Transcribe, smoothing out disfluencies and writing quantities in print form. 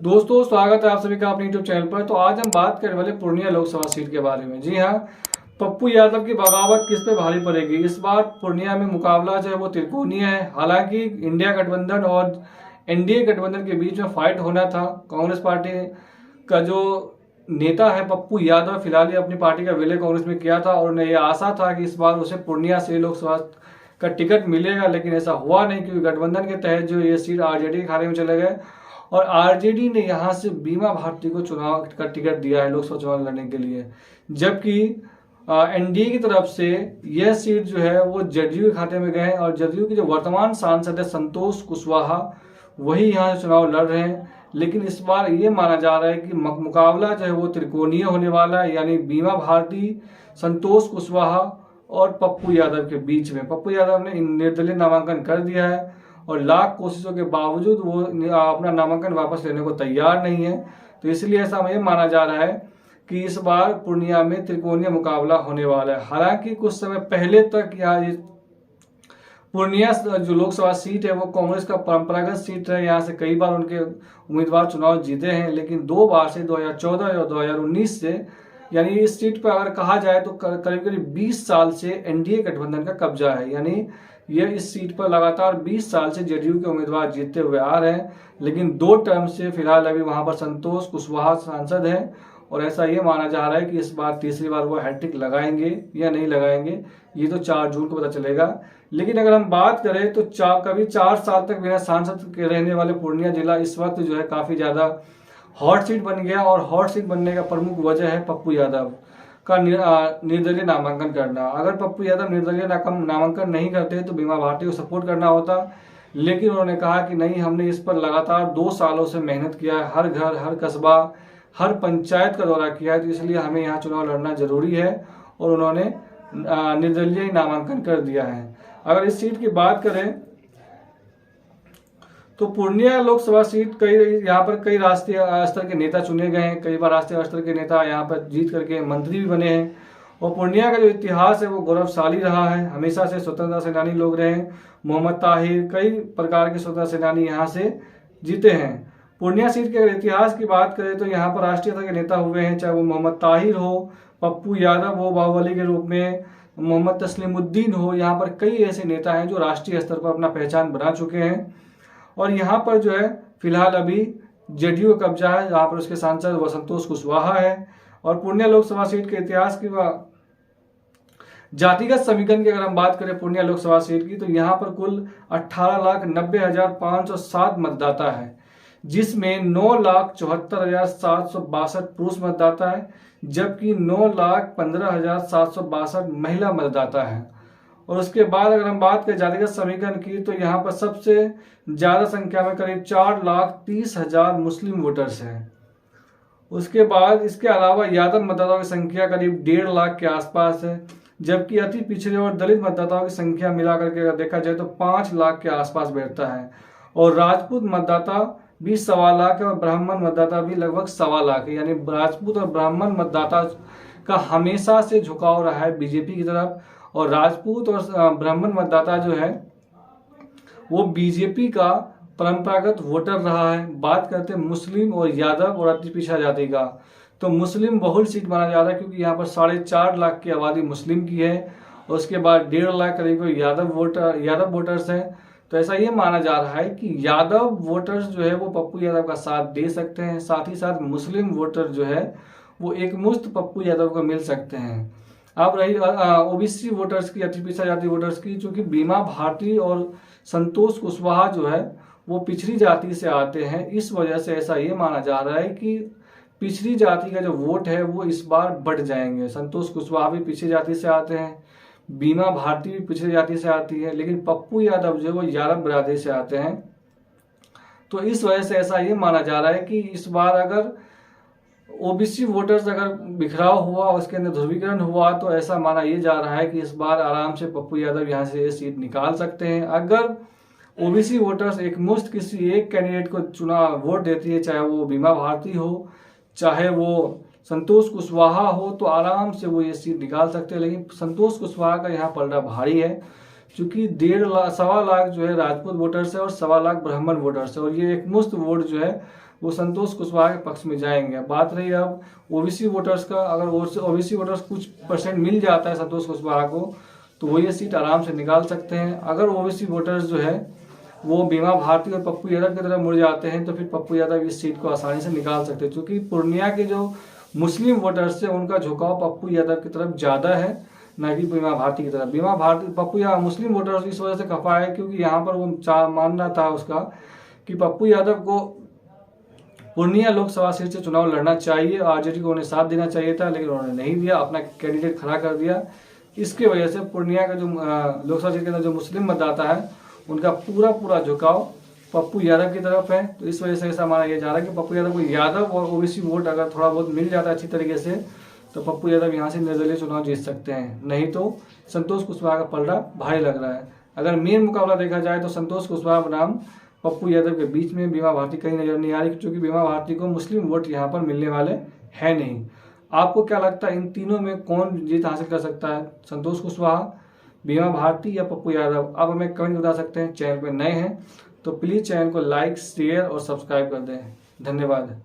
दोस्तों, स्वागत है आप सभी का अपने यूट्यूब चैनल पर। तो आज हम बात करने वाले पूर्णिया लोकसभा सीट के बारे में। जी हाँ, पप्पू यादव की बगावत किस पे भारी पड़ेगी। इस बार पूर्णिया में मुकाबला जो है वो त्रिकोणीय है। हालांकि इंडिया गठबंधन और एनडीए गठबंधन के बीच में फाइट होना था। कांग्रेस पार्टी का जो नेता है पप्पू यादव, फिलहाल ये अपनी पार्टी का विलय कांग्रेस में किया था और उन्हें यह आशा था कि इस बार उसे पूर्णिया से लोकसभा का टिकट मिलेगा, लेकिन ऐसा हुआ नहीं क्योंकि गठबंधन के तहत जो ये सीट आरजेडी के खाते में चले गए और आरजेडी ने यहाँ से बीमा भारती को चुनाव का टिकट दिया है लोकसभा चुनाव लड़ने के लिए। जबकि एनडीए की तरफ से यह सीट जो है वो जदयू के खाते में गए हैं और जदयू के जो वर्तमान सांसद है संतोष कुशवाहा, वही यहाँ से चुनाव लड़ रहे हैं। लेकिन इस बार ये माना जा रहा है कि मुकाबला जो है वो त्रिकोणीय होने वाला है, यानी बीमा भारती, संतोष कुशवाहा और पप्पू यादव के बीच में। पप्पू यादव ने निर्दलीय नामांकन कर दिया है और लाख कोशिशों के बावजूद वो अपना नामांकन वापस लेने को तैयार नहीं है। तो इसलिए ऐसा ये माना जा रहा है कि इस बार पूर्णिया में त्रिकोणीय मुकाबला होने वाला है। हालांकि कुछ समय पहले तक यहाँ पूर्णिया जो लोकसभा सीट है वो कांग्रेस का परंपरागत सीट है। यहाँ से कई बार उनके उम्मीदवार चुनाव जीते हैं, लेकिन 2 बार से 2014 और 2019 से, यानी इस सीट पर अगर कहा जाए तो करीब करीब 20 साल से एनडीए गठबंधन का कब्जा है। यानी ये इस सीट पर लगातार 20 साल से जेडीयू के उम्मीदवार जीतते हुए आ रहे हैं, लेकिन 2 टर्म से फिलहाल अभी वहां पर संतोष कुशवाहा सांसद हैं और ऐसा ये माना जा रहा है कि इस बार तीसरी बार वो हैट्रिक लगाएंगे या नहीं लगाएंगे, ये तो 4 जून को पता चलेगा। लेकिन अगर हम बात करें तो कभी 4 साल तक बिना सांसद के रहने वाले पूर्णिया जिला इस वक्त जो है काफी ज्यादा हॉट सीट बन गया और हॉट सीट बनने का प्रमुख वजह है पप्पू यादव का निर्दलीय नामांकन करना। अगर पप्पू यादव निर्दलीय नामांकन नहीं करते तो बीमा भारती को सपोर्ट करना होता, लेकिन उन्होंने कहा कि नहीं, हमने इस पर लगातार 2 सालों से मेहनत किया है, हर घर, हर कस्बा, हर पंचायत का दौरा किया है, तो इसलिए हमें यहाँ चुनाव लड़ना जरूरी है और उन्होंने निर्दलीय नामांकन कर दिया है। अगर इस सीट की बात करें तो पूर्णिया लोकसभा सीट यहाँ पर कई राष्ट्रीय स्तर के नेता चुने गए हैं। कई बार राष्ट्रीय स्तर के नेता यहाँ पर जीत करके मंत्री भी बने हैं और पूर्णिया का जो इतिहास है वो गौरवशाली रहा है। हमेशा से स्वतंत्रता सेनानी लोग रहे हैं। मोहम्मद ताहिर, कई प्रकार के स्वतंत्रता सेनानी यहाँ से जीते हैं। पूर्णिया सीट के अगर इतिहास की बात करें तो यहाँ पर राष्ट्रीय स्तर के नेता हुए हैं, चाहे वो मोहम्मद ताहिर हो, पप्पू यादव हो बाहुबली के रूप में, मोहम्मद तस्लीमुद्दीन हो। यहाँ पर कई ऐसे नेता हैं जो राष्ट्रीय स्तर पर अपना पहचान बना चुके हैं और यहाँ पर जो है फिलहाल अभी जेडीयू का कब्जा है, जहाँ पर उसके सांसद व संतोष कुशवाहा है। और पूर्णिया लोकसभा सीट के इतिहास की जातिगत समीकरण की अगर हम बात करें पूर्णिया लोकसभा सीट की, तो यहाँ पर कुल 18,90,507 मतदाता है, जिसमें 9,74,762 पुरुष मतदाता है, जबकि 9,15,762 महिला मतदाता है। और उसके बाद अगर हम बात करें जातिगत समीकरण की, तो यहाँ पर सबसे ज्यादा संख्या में करीब 4,30,000 मुस्लिम वोटर्स हैं। उसके बाद इसके अलावा यादव मतदाताओं की संख्या करीब 1.5 लाख के आसपास है, जबकि अति पिछड़े और दलित मतदाताओं की संख्या मिलाकर के अगर देखा जाए तो 5 लाख के आसपास बैठता है। और राजपूत मतदाता भी 1.25 लाख है और ब्राह्मण मतदाता भी लगभग 1.25 लाख है। यानी राजपूत और ब्राह्मण मतदाता का हमेशा से झुकाव रहा है बीजेपी की तरफ और राजपूत और ब्राह्मण मतदाता जो है वो बीजेपी का परंपरागत वोटर रहा है। बात करते हैं मुस्लिम और यादव और अति पिछड़ा जाति का, तो मुस्लिम बहुल सीट माना जा रहा है क्योंकि यहाँ पर 4.5 लाख की आबादी मुस्लिम की है और उसके बाद 1.5 लाख करीब यादव वोटर्स हैं। तो ऐसा ये माना जा रहा है कि यादव वोटर्स जो है वो पप्पू यादव का साथ दे सकते हैं, साथ ही साथ मुस्लिम वोटर जो है वो एक मुश्त पप्पू यादव को मिल सकते हैं। अब रही ओबीसी वोटर्स की, अति पिछड़ा जाति वोटर्स की, चूंकि बीमा भारती और संतोष कुशवाहा जो है वो पिछड़ी जाति से आते हैं, इस वजह से ऐसा ये माना जा रहा है कि पिछड़ी जाति का जो वोट है वो इस बार बढ़ जाएंगे। संतोष कुशवाहा भी पिछड़ी जाति से आते हैं, बीमा भारती भी पिछड़ी जाति से आती है, लेकिन पप्पू यादव जो वो यादव बिरादरी से आते हैं। तो इस वजह से ऐसा ये माना जा रहा है कि इस बार अगर ओबीसी वोटर्स अगर बिखराव हुआ, उसके अंदर ध्रुवीकरण हुआ, तो ऐसा माना ये जा रहा है कि इस बार आराम से पप्पू यादव यहाँ से ये सीट निकाल सकते हैं। अगर ओबीसी वोटर्स एक मुश्त किसी एक कैंडिडेट को वोट देती है, चाहे वो बीमा भारती हो, चाहे वो संतोष कुशवाहा हो, तो आराम से वो ये सीट निकाल सकते हैं। लेकिन संतोष कुशवाहा का यहाँ पलड़ा भारी है, क्योंकि 1.5 लाख जो है राजपूत वोटर्स है और 1.25 लाख ब्राह्मण वोटर्स है और ये एक मुश्त वोट जो है वो संतोष कुशवाहा के पक्ष में जाएंगे। बात रही अब ओबीसी वोटर्स का, अगर ओबीसी वोटर्स कुछ परसेंट मिल जाता है संतोष कुशवाहा को तो वो ये सीट आराम से निकाल सकते हैं। अगर ओबीसी वोटर्स जो है वो बीमा भारती और पप्पू यादव की तरफ मुड़ जाते हैं तो फिर पप्पू यादव इस सीट को आसानी से निकाल सकते हैं, क्योंकि पूर्णिया के जो मुस्लिम वोटर्स है उनका झुकाव पप्पू यादव की तरफ ज़्यादा है, न कि बीमा भारती की तरफ। बीमा भारती पप्पू यादव मुस्लिम वोटर्स इस वजह से खफा है क्योंकि यहाँ पर वो मानना था उसका कि पप्पू यादव को पूर्णिया लोकसभा सीट से चुनाव लड़ना चाहिए, आरजेडी को उन्हें साथ देना चाहिए था, लेकिन उन्होंने नहीं दिया, अपना कैंडिडेट खड़ा कर दिया। इसके वजह से पूर्णिया का जो लोकसभा सीट के अंदर जो मुस्लिम मतदाता है उनका पूरा झुकाव पप्पू यादव की तरफ है। तो इस वजह से ऐसा माना जा रहा है कि पप्पू यादव को यादव और ओबीसी वोट अगर थोड़ा बहुत मिल जाता है अच्छी तरीके से तो पप्पू यादव यहाँ से निर्दलीय चुनाव जीत सकते हैं, नहीं तो संतोष कुशवाहा का पलड़ा भारी लग रहा है। अगर मेन मुकाबला देखा जाए तो संतोष कुशवाहा बनाम पप्पू यादव के बीच में बीमा भारती कहीं नजर नहीं आ रही, क्योंकि बीमा भारती को मुस्लिम वोट यहाँ पर मिलने वाले हैं नहीं। आपको क्या लगता है इन तीनों में कौन जीत हासिल कर सकता है, संतोष कुशवाहा, बीमा भारती या पप्पू यादव? आप हमें कमेंट बता सकते हैं। चैनल पर नए हैं तो प्लीज़ चैनल को लाइक, शेयर और सब्सक्राइब कर दें। धन्यवाद।